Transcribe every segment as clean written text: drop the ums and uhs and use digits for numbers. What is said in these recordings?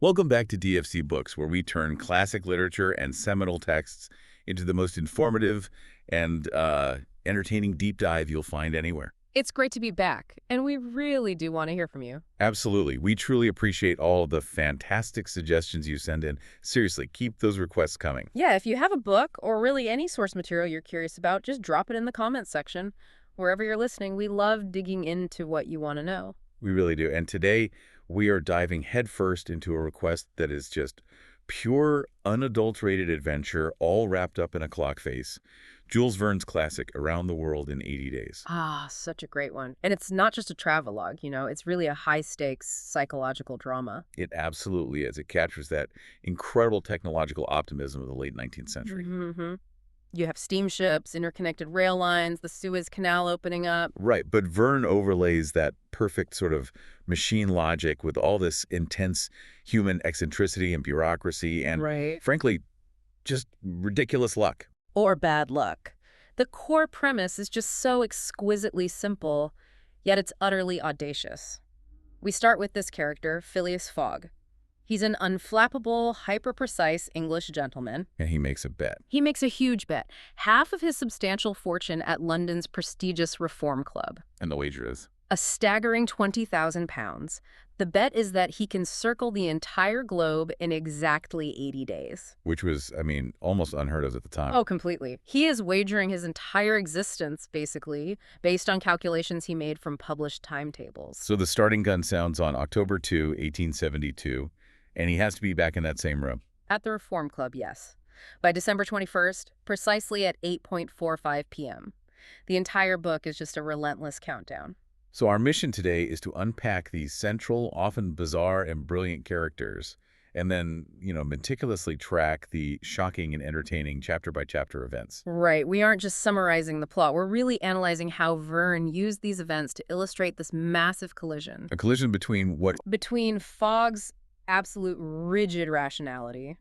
Welcome back to DFC Books, where we turn classic literature and seminal texts into the most informative and entertaining deep dive you'll find anywhere. It's great to be back, and we really do want to hear from you. Absolutely. We truly appreciate all the fantastic suggestions you send in. Seriously, keep those requests coming. Yeah, if you have a book or really any source material you're curious about, just drop it in the comments section. Wherever you're listening, we love digging into what you want to know. We really do. And today, we are diving headfirst into a request that is just pure, unadulterated adventure, all wrapped up in a clock face. Jules Verne's classic, Around the World in 80 Days. Ah, such a great one. And it's not just a travelogue, it's really a high-stakes psychological drama. It absolutely is. It captures that incredible technological optimism of the late 19th century. Mm-hmm. You have steamships, interconnected rail lines, the Suez Canal opening up. Right, but Verne overlays that perfect sort of machine logic with all this intense human eccentricity and bureaucracy and, Right. frankly, just ridiculous luck. Or bad luck. The core premise is just so exquisitely simple, yet it's utterly audacious. We start with this character, Phileas Fogg. He's an unflappable, hyper-precise English gentleman. And he makes a bet. He makes a huge bet. Half of his substantial fortune at London's prestigious Reform Club. And the wager is? A staggering £20,000. The bet is that he can circle the entire globe in exactly 80 days. Which was, almost unheard of at the time. Oh, completely. He is wagering his entire existence, basically, based on calculations he made from published timetables. So the starting gun sounds on October 2, 1872, and he has to be back in that same room. At the Reform Club, yes. By December 21st, precisely at 8:45 p.m. The entire book is just a relentless countdown. So our mission today is to unpack these central, often bizarre and brilliant characters, and then, meticulously track the shocking and entertaining chapter-by-chapter events. Right. We aren't just summarizing the plot. We're really analyzing how Verne used these events to illustrate this massive collision. A collision between what? Between Fogg's absolute rigid rationality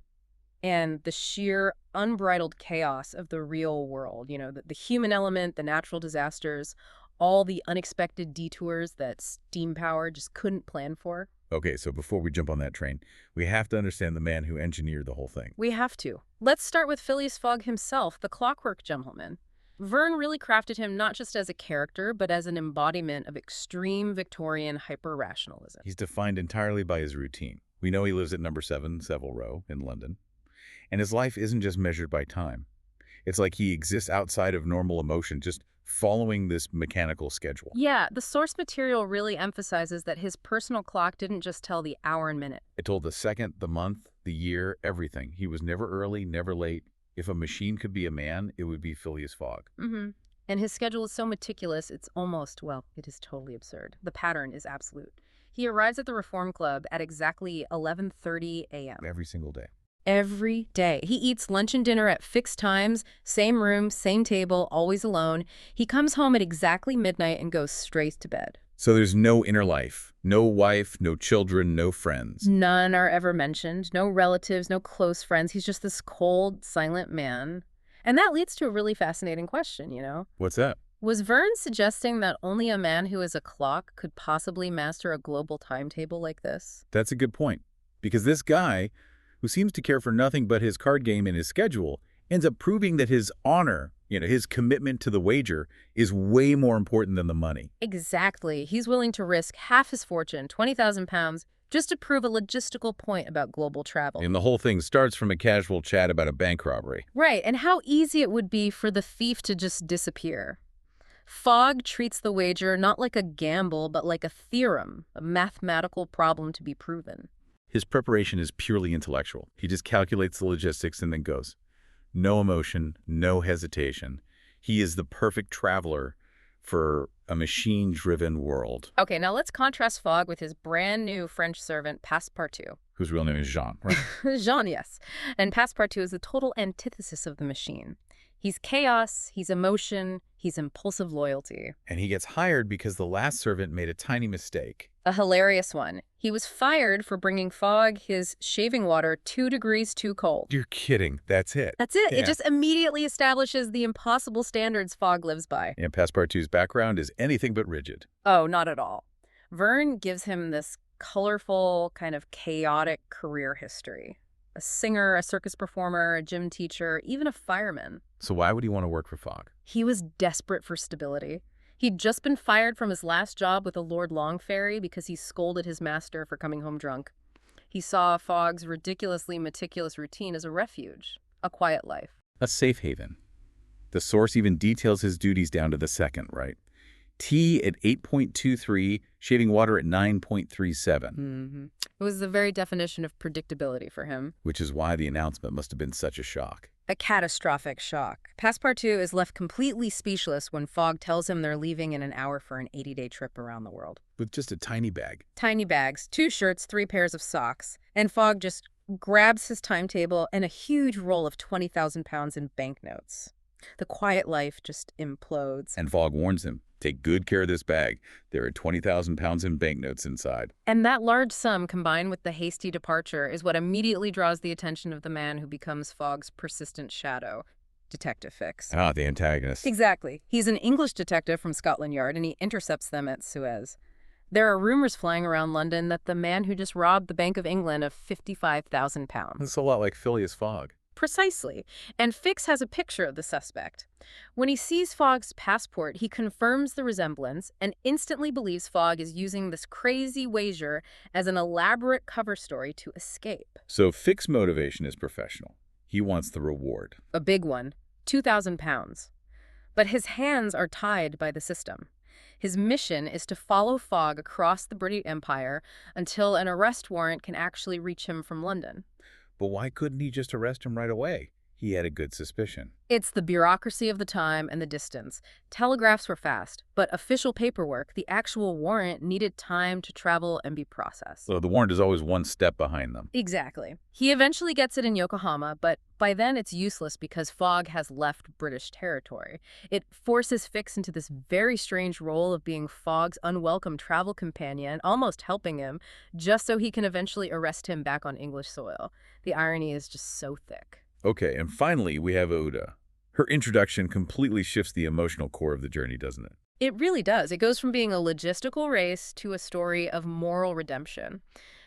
and the sheer unbridled chaos of the real world. The human element, the natural disasters, all the unexpected detours that steam power just couldn't plan for. Okay, so before we jump on that train, we have to understand the man who engineered the whole thing. We have to. Let's start with Phileas Fogg himself, the clockwork gentleman. Verne really crafted him not just as a character, but as an embodiment of extreme Victorian hyper-rationalism. He's defined entirely by his routine. We know he lives at number 7 Savile Row in London. And his life isn't just measured by time. It's like he exists outside of normal emotion, just following this mechanical schedule. Yeah, the source material really emphasizes that his personal clock didn't just tell the hour and minute. It told the second, the month, the year, everything. He was never early, never late. If a machine could be a man, it would be Phileas Fogg. Mm-hmm. And his schedule is so meticulous, it is totally absurd. The pattern is absolute. He arrives at the Reform Club at exactly 11:30 a.m. Every single day. Every day. He eats lunch and dinner at fixed times, same room, same table, always alone. He comes home at exactly midnight and goes straight to bed. So there's no inner life, no wife, no children, no friends. None are ever mentioned, no relatives, no close friends. He's just this cold, silent man. And that leads to a really fascinating question, What's that? Was Verne suggesting that only a man who is a clock could possibly master a global timetable like this? That's a good point. Because this guy, who seems to care for nothing but his card game and his schedule, ends up proving that his honor, his commitment to the wager, is way more important than the money. Exactly. He's willing to risk half his fortune, £20,000, just to prove a logistical point about global travel. And the whole thing starts from a casual chat about a bank robbery. Right, and how easy it would be for the thief to just disappear. Fogg treats the wager not like a gamble, but like a theorem, a mathematical problem to be proven. His preparation is purely intellectual. He just calculates the logistics and then goes. No emotion, no hesitation. He is the perfect traveler for a machine-driven world. Okay, now let's contrast Fogg with his brand new French servant, Passepartout. Whose real name is Jean, right? Jean, yes. And Passepartout is the total antithesis of the machine. He's chaos, he's emotion, he's impulsive loyalty. And he gets hired because the last servant made a tiny mistake. A hilarious one. He was fired for bringing Fogg his shaving water 2 degrees too cold. You're kidding. That's it. That's it. Yeah. It just immediately establishes the impossible standards Fogg lives by. And Passepartout's background is anything but rigid. Oh, not at all. Verne gives him this colorful, kind of chaotic career history. A singer, a circus performer, a gym teacher, even a fireman. So why would he want to work for Fogg? He was desperate for stability. He'd just been fired from his last job with a Lord Longferry because he scolded his master for coming home drunk. He saw Fogg's ridiculously meticulous routine as a refuge, a quiet life. A safe haven. The source even details his duties down to the second, right? Tea at 8.23, shaving water at 9.37. It was the very definition of predictability for him. Which is why the announcement must have been such a shock. A catastrophic shock. Passepartout is left completely speechless when Fogg tells him they're leaving in an hour for an 80-day trip around the world. With just a tiny bag. Tiny bags, 2 shirts, 3 pairs of socks. And Fogg just grabs his timetable and a huge roll of 20,000 pounds in banknotes. The quiet life just implodes. And Fogg warns him, take good care of this bag. There are 20,000 pounds in banknotes inside. And that large sum, combined with the hasty departure, is what immediately draws the attention of the man who becomes Fogg's persistent shadow, Detective Fix. Ah, the antagonist. Exactly. He's an English detective from Scotland Yard, and he intercepts them at Suez. There are rumors flying around London that the man who just robbed the Bank of England of 55,000 pounds. It's a lot like Phileas Fogg. Precisely. And Fix has a picture of the suspect. When he sees Fogg's passport, he confirms the resemblance and instantly believes Fogg is using this crazy wager as an elaborate cover story to escape. So Fix's motivation is professional. He wants the reward. A big one, 2,000 pounds. But his hands are tied by the system. His mission is to follow Fogg across the British Empire until an arrest warrant can actually reach him from London. But why couldn't he just arrest him right away? He had a good suspicion. It's the bureaucracy of the time and the distance. Telegraphs were fast, but official paperwork, the actual warrant, needed time to travel and be processed. So the warrant is always one step behind them. Exactly. He eventually gets it in Yokohama, but by then it's useless because Fogg has left British territory. It forces Fix into this very strange role of being Fogg's unwelcome travel companion, almost helping him, just so he can eventually arrest him back on English soil. The irony is just so thick. Okay, and finally we have Oda. Her introduction completely shifts the emotional core of the journey, doesn't it? It really does. It goes from being a logistical race to a story of moral redemption.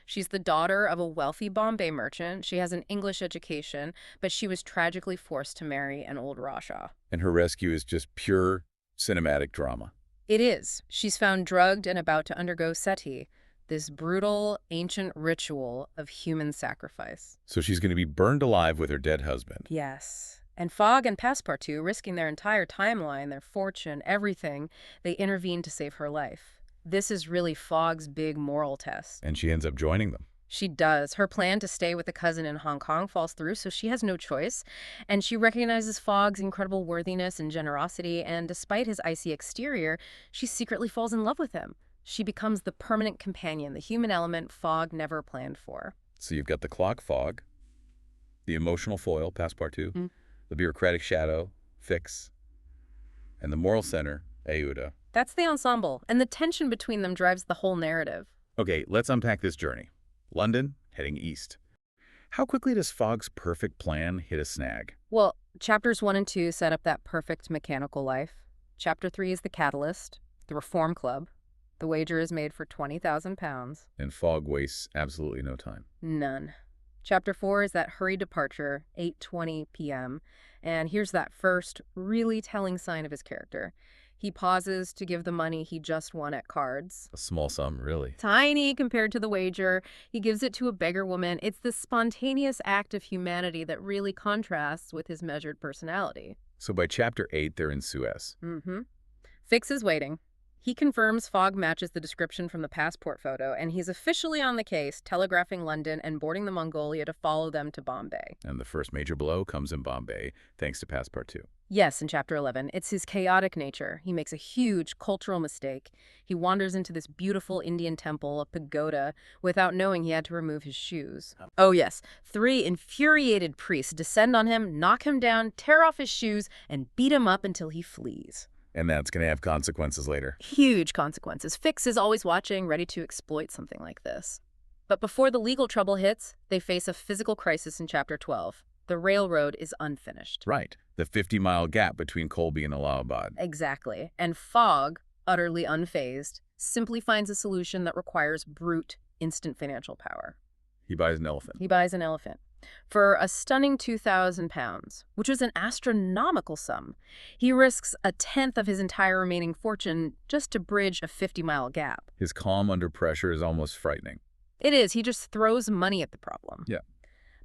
She's the daughter of a wealthy Bombay merchant. She has an English education, but she was tragically forced to marry an old Rajah. And her rescue is just pure cinematic drama. It is. She's found drugged and about to undergo sati, this brutal, ancient ritual of human sacrifice. So she's going to be burned alive with her dead husband. Yes. And Fogg and Passepartout, risking their entire timeline, their fortune, everything, they intervene to save her life. This is really Fogg's big moral test. And she ends up joining them. She does. Her plan to stay with a cousin in Hong Kong falls through, so she has no choice. And she recognizes Fogg's incredible worthiness and generosity, and despite his icy exterior, she secretly falls in love with him. She becomes the permanent companion, the human element Fogg never planned for. So you've got the clock, Fogg, the emotional foil, Passepartout, the bureaucratic shadow, Fix, and the moral center, Aouda. That's the ensemble, and the tension between them drives the whole narrative. Okay, let's unpack this journey. London, heading east. How quickly does Fogg's perfect plan hit a snag? Well, chapters 1 and 2 set up that perfect mechanical life. Chapter 3 is the catalyst, the reform club. The wager is made for 20,000 pounds. And Fogg wastes absolutely no time. None. Chapter 4 is that hurried departure, 8:20 p.m. And here's that first, really telling sign of his character. He pauses to give the money he just won at cards. A small sum, really. Tiny compared to the wager. He gives it to a beggar woman. It's this spontaneous act of humanity that really contrasts with his measured personality. So by chapter 8, they're in Suez. Fix is waiting. He confirms Fogg matches the description from the passport photo, and he's officially on the case, telegraphing London and boarding the Mongolia to follow them to Bombay. And the first major blow comes in Bombay, thanks to Passepartout. Yes, in Chapter 11, it's his chaotic nature. He makes a huge cultural mistake. He wanders into this beautiful Indian temple, a pagoda, without knowing he had to remove his shoes. Oh yes, 3 infuriated priests descend on him, knock him down, tear off his shoes, and beat him up until he flees. And that's going to have consequences later. Huge consequences. Fix is always watching, ready to exploit something like this. But before the legal trouble hits, they face a physical crisis in Chapter 12. The railroad is unfinished. Right. The 50-mile gap between Colby and Allahabad. Exactly. And Fogg, utterly unfazed, simply finds a solution that requires brute instant financial power. He buys an elephant. He buys an elephant for a stunning 2,000 pounds, which is an astronomical sum. He risks a tenth of his entire remaining fortune just to bridge a 50-mile gap. His calm under pressure is almost frightening. It is. He just throws money at the problem. Yeah.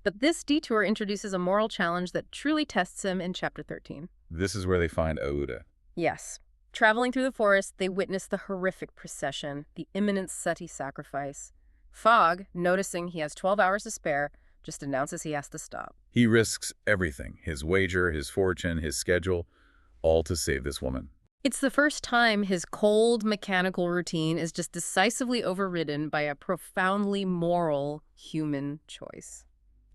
But this detour introduces a moral challenge that truly tests him in Chapter 13. This is where they find Aouda. Yes. Traveling through the forest, they witness the horrific procession, the imminent Seti sacrifice. Fogg, noticing he has 12 hours to spare, just announces he has to stop. He risks everything, his wager, his fortune, his schedule, all to save this woman. It's the first time his cold, mechanical routine is just decisively overridden by a profoundly moral human choice.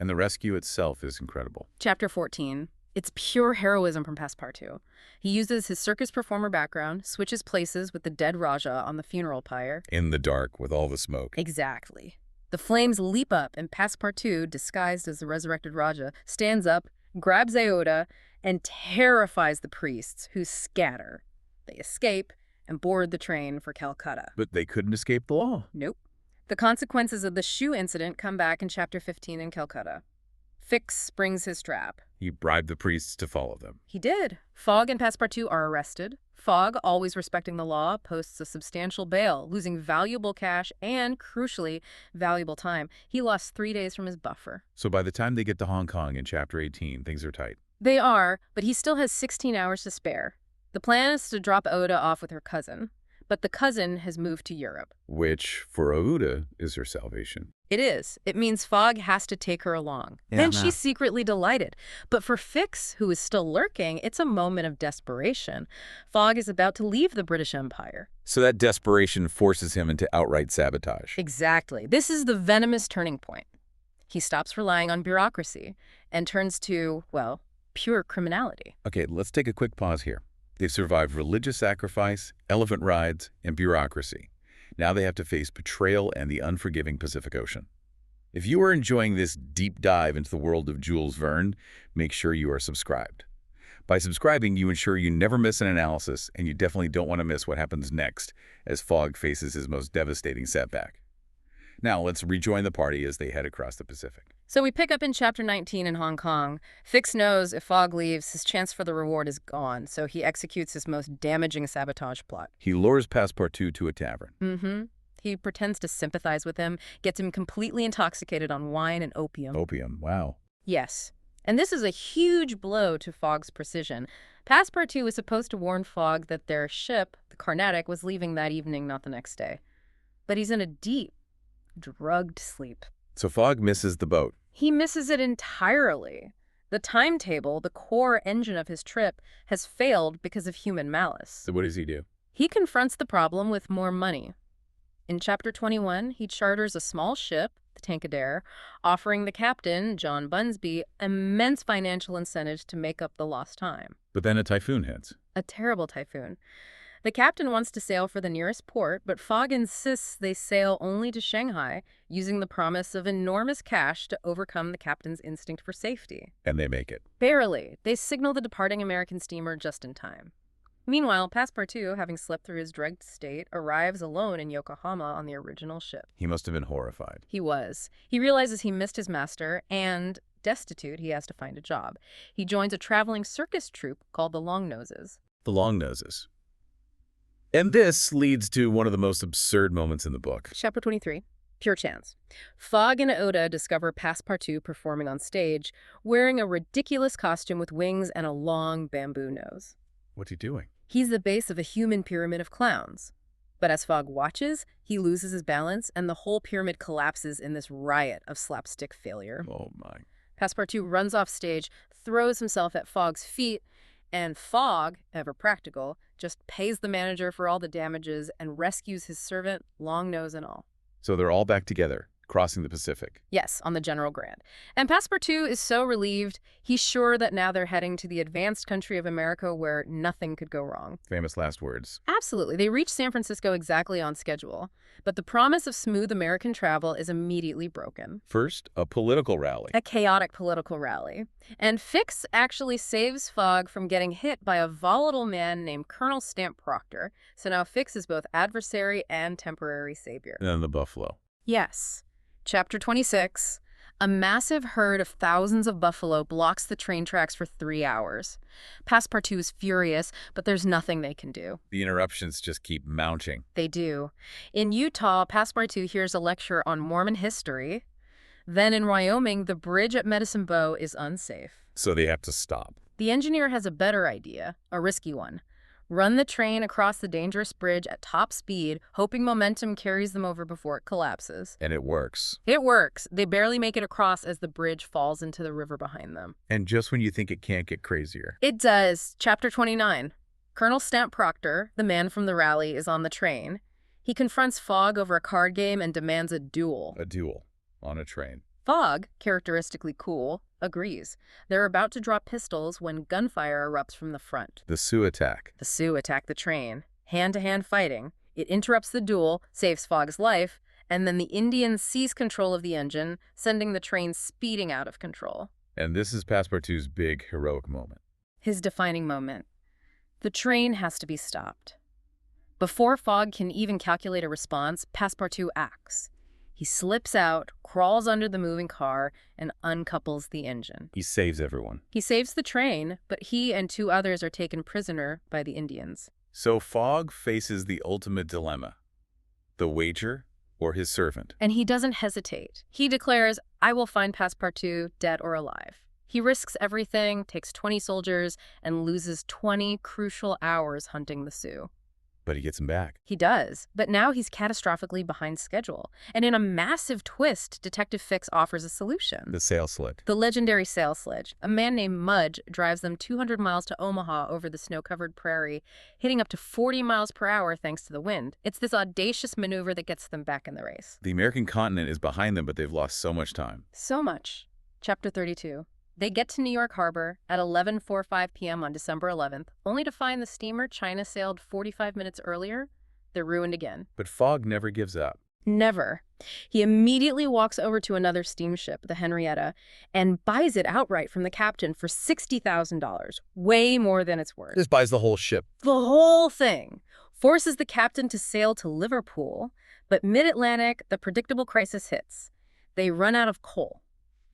And the rescue itself is incredible. Chapter 14. It's pure heroism from Passepartout. He uses his circus performer background, switches places with the dead Raja on the funeral pyre. In the dark, with all the smoke. Exactly. The flames leap up, and Passepartout, disguised as the resurrected Raja, stands up, grabs Aouda, and terrifies the priests, who scatter. They escape and board the train for Calcutta. But they couldn't escape the law. Nope. The consequences of the shoe incident come back in Chapter 15 in Calcutta. Fix springs his trap. He bribed the priests to follow them. He did. Fogg and Passepartout are arrested. Fogg, always respecting the law, posts a substantial bail, losing valuable cash and, crucially, valuable time. He lost 3 days from his buffer. So by the time they get to Hong Kong in Chapter 18, things are tight. They are, but he still has 16 hours to spare. The plan is to drop Aouda off with her cousin, but the cousin has moved to Europe. Which, for Aouda, is her salvation. It is. It means Fogg has to take her along. And she's secretly delighted. But for Fix, who is still lurking, it's a moment of desperation. Fogg is about to leave the British Empire. So that desperation forces him into outright sabotage. Exactly. This is the venomous turning point. He stops relying on bureaucracy and turns to, well, pure criminality. Okay, let's take a quick pause here. They've survived religious sacrifice, elephant rides, and bureaucracy. Now they have to face betrayal and the unforgiving Pacific Ocean. If you are enjoying this deep dive into the world of Jules Verne, make sure you are subscribed. By subscribing, you ensure you never miss an analysis, and you definitely don't want to miss what happens next as Fogg faces his most devastating setback. Now let's rejoin the party as they head across the Pacific. So we pick up in Chapter 19 in Hong Kong. Fix knows if Fogg leaves, his chance for the reward is gone, so he executes his most damaging sabotage plot. He lures Passepartout to a tavern. He pretends to sympathize with him, gets him completely intoxicated on wine and opium. Opium, wow. Yes. And this is a huge blow to Fogg's precision. Passepartout was supposed to warn Fogg that their ship, the Carnatic, was leaving that evening, not the next day. But he's in a deep, drugged sleep. So Fogg misses the boat. He misses it entirely. The timetable, the core engine of his trip, has failed because of human malice. So what does he do? He confronts the problem with more money. In Chapter 21, he charters a small ship, the Tankadere, offering the captain, John Bunsby, immense financial incentives to make up the lost time. But then a typhoon hits. A terrible typhoon. The captain wants to sail for the nearest port, but Fogg insists they sail only to Shanghai, using the promise of enormous cash to overcome the captain's instinct for safety. And they make it. Barely. They signal the departing American steamer just in time. Meanwhile, Passepartout, having slept through his drugged state, arrives alone in Yokohama on the original ship. He must have been horrified. He was. He realizes he missed his master, and, destitute, he has to find a job. He joins a traveling circus troupe called the Longnoses. The Longnoses. And this leads to one of the most absurd moments in the book. Chapter 23. Pure chance. Fogg and Aouda discover Passepartout performing on stage, wearing a ridiculous costume with wings and a long bamboo nose. What's he doing? He's the base of a human pyramid of clowns. But as Fogg watches, he loses his balance, and the whole pyramid collapses in this riot of slapstick failure. Oh, my. Passepartout runs off stage, throws himself at Fogg's feet, and Fogg, ever practical, just pays the manager for all the damages and rescues his servant, long nose and all. So they're all back together, crossing the Pacific. Yes, on the General Grant. And Passepartout is so relieved, he's sure that now they're heading to the advanced country of America where nothing could go wrong. Famous last words. Absolutely. They reach San Francisco exactly on schedule. But the promise of smooth American travel is immediately broken. First, a political rally. A chaotic political rally. And Fix actually saves Fogg from getting hit by a volatile man named Colonel Stamp Proctor. So now Fix is both adversary and temporary savior. And then the buffalo. Yes. Chapter 26. A massive herd of thousands of buffalo blocks the train tracks for 3 hours. Passepartout is furious, but there's nothing they can do. The interruptions just keep mounting. They do. In Utah, Passepartout hears a lecture on Mormon history. Then in Wyoming, the bridge at Medicine Bow is unsafe. So they have to stop. The engineer has a better idea, a risky one. Run the train across the dangerous bridge at top speed, hoping momentum carries them over before it collapses. And it works. It works. They barely make it across as the bridge falls into the river behind them. And just when you think it can't get crazier. It does. Chapter 29. Colonel Stamp Proctor, the man from the rally, is on the train. He confronts Fogg over a card game and demands a duel. A duel on a train. Fogg, characteristically cool, agrees. They're about to drop pistols when gunfire erupts from the front. The Sioux attack. The Sioux attack the train. Hand-to-hand fighting. It interrupts the duel, saves Fogg's life, and then the Indians seize control of the engine, sending the train speeding out of control. And this is Passepartout's big, heroic moment. His defining moment. The train has to be stopped. Before Fogg can even calculate a response, Passepartout acts. He slips out, crawls under the moving car, and uncouples the engine. He saves everyone. He saves the train, but he and 2 others are taken prisoner by the Indians. So Fogg faces the ultimate dilemma. The wager or his servant. And he doesn't hesitate. He declares, "I will find Passepartout, dead or alive." He risks everything, takes 20 soldiers, and loses 20 crucial hours hunting the Sioux. But he gets him back. He does, but now he's catastrophically behind schedule. And in a massive twist, Detective Fix offers a solution. The sail sledge. The legendary sail sledge. A man named Mudge drives them 200 miles to Omaha over the snow-covered prairie, hitting up to 40 miles per hour thanks to the wind. It's this audacious maneuver that gets them back in the race. The American continent is behind them, but they've lost so much time. So much. Chapter 32. They get to New York Harbor at 11:45 p.m. on December 11th, only to find the steamer China sailed 45 minutes earlier. They're ruined again. But Fogg never gives up. Never. He immediately walks over to another steamship, the Henrietta, and buys it outright from the captain for $60,000, way more than it's worth. Just buys the whole ship. The whole thing. Forces the captain to sail to Liverpool, but mid-Atlantic, the predictable crisis hits. They run out of coal.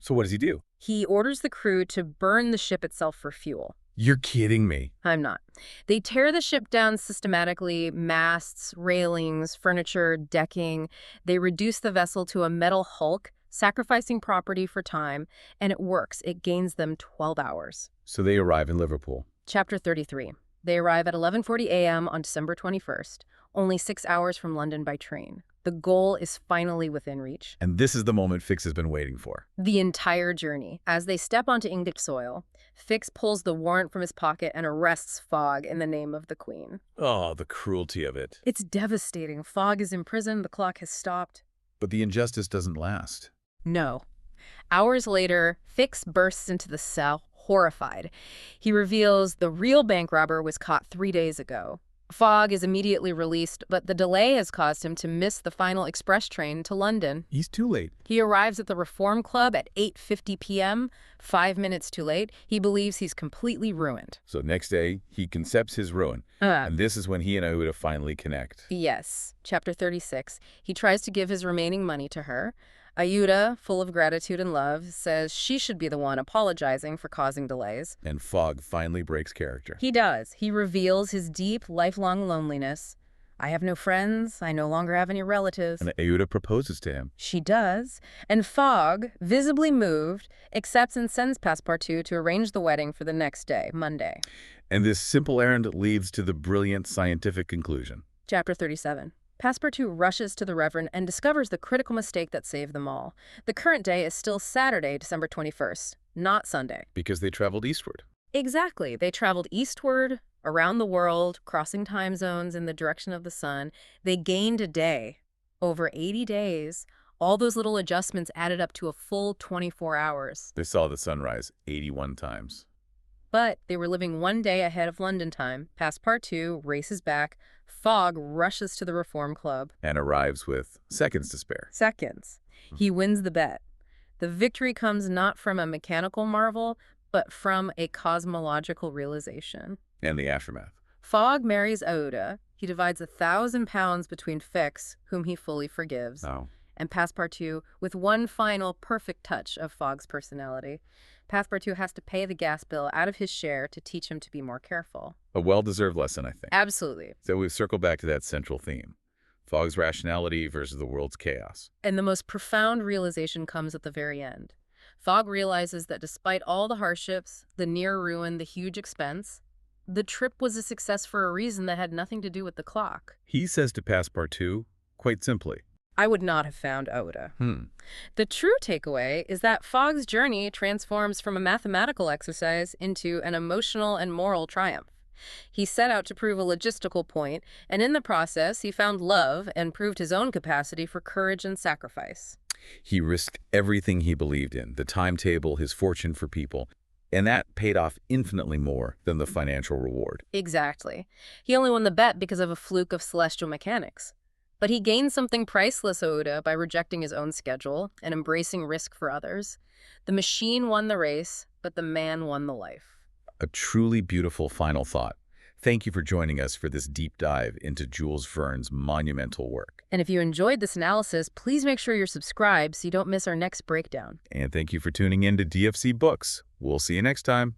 So what does he do? He orders the crew to burn the ship itself for fuel. You're kidding me. I'm not. They tear the ship down systematically, masts, railings, furniture, decking. They reduce the vessel to a metal hulk, sacrificing property for time, and it works. It gains them 12 hours. So they arrive in Liverpool. Chapter 33. They arrive at 11:40 a.m. on December 21st, only 6 hours from London by train. The goal is finally within reach. And this is the moment Fix has been waiting for. The entire journey. As they step onto English soil, Fix pulls the warrant from his pocket and arrests Fogg in the name of the Queen. Oh, the cruelty of it. It's devastating. Fogg is in prison. The clock has stopped. But the injustice doesn't last. No. Hours later, Fix bursts into the cell, horrified. He reveals the real bank robber was caught 3 days ago. Fogg is immediately released, but the delay has caused him to miss the final express train to London. He's too late. He arrives at the Reform Club at 8:50 p.m., 5 minutes too late. He believes he's completely ruined. So next day, he concepts his ruin. And this is when he and Aouda finally connect. Yes. Chapter 36. He tries to give his remaining money to her. Aouda, full of gratitude and love, says she should be the one apologizing for causing delays. And Fogg finally breaks character. He does. He reveals his deep, lifelong loneliness. I have no friends. I no longer have any relatives. And Aouda proposes to him. She does. And Fogg, visibly moved, accepts and sends Passepartout to arrange the wedding for the next day, Monday. And this simple errand leads to the brilliant scientific conclusion. Chapter 37. Passepartout rushes to the Reverend and discovers the critical mistake that saved them all. The current day is still Saturday, December 21st, not Sunday. Because they traveled eastward. Exactly. They traveled eastward, around the world, crossing time zones in the direction of the sun. They gained a day. Over 80 days, all those little adjustments added up to a full 24 hours. They saw the sunrise 81 times. But they were living 1 day ahead of London time. Passepartout races back. Fogg rushes to the Reform Club. And arrives with seconds to spare. Seconds. He wins the bet. The victory comes not from a mechanical marvel, but from a cosmological realization. And the aftermath. Fogg marries Aouda. He divides £1,000 between Fix, whom he fully forgives, Oh. And Passepartout, with one final perfect touch of Fogg's personality, Passepartout has to pay the gas bill out of his share to teach him to be more careful. A well-deserved lesson, I think. Absolutely. So we've circled back to that central theme. Fogg's rationality versus the world's chaos. And the most profound realization comes at the very end. Fogg realizes that despite all the hardships, the near ruin, the huge expense, the trip was a success for a reason that had nothing to do with the clock. He says to Passepartout, quite simply, I would not have found Oda. hmm, The true takeaway is that Fogg's journey transforms from a mathematical exercise into an emotional and moral triumph. He set out to prove a logistical point, and in the process, he found love and proved his own capacity for courage and sacrifice. he risked everything he believed in, the timetable, his fortune for people, and that paid off infinitely more than the financial reward. Exactly. He only won the bet because of a fluke of celestial mechanics. But he gained something priceless, Oda, by rejecting his own schedule and embracing risk for others. The machine won the race, but the man won the life. A truly beautiful final thought. Thank you for joining us for this deep dive into Jules Verne's monumental work. And if you enjoyed this analysis, please make sure you're subscribed so you don't miss our next breakdown. And thank you for tuning in to DFC Books. We'll see you next time.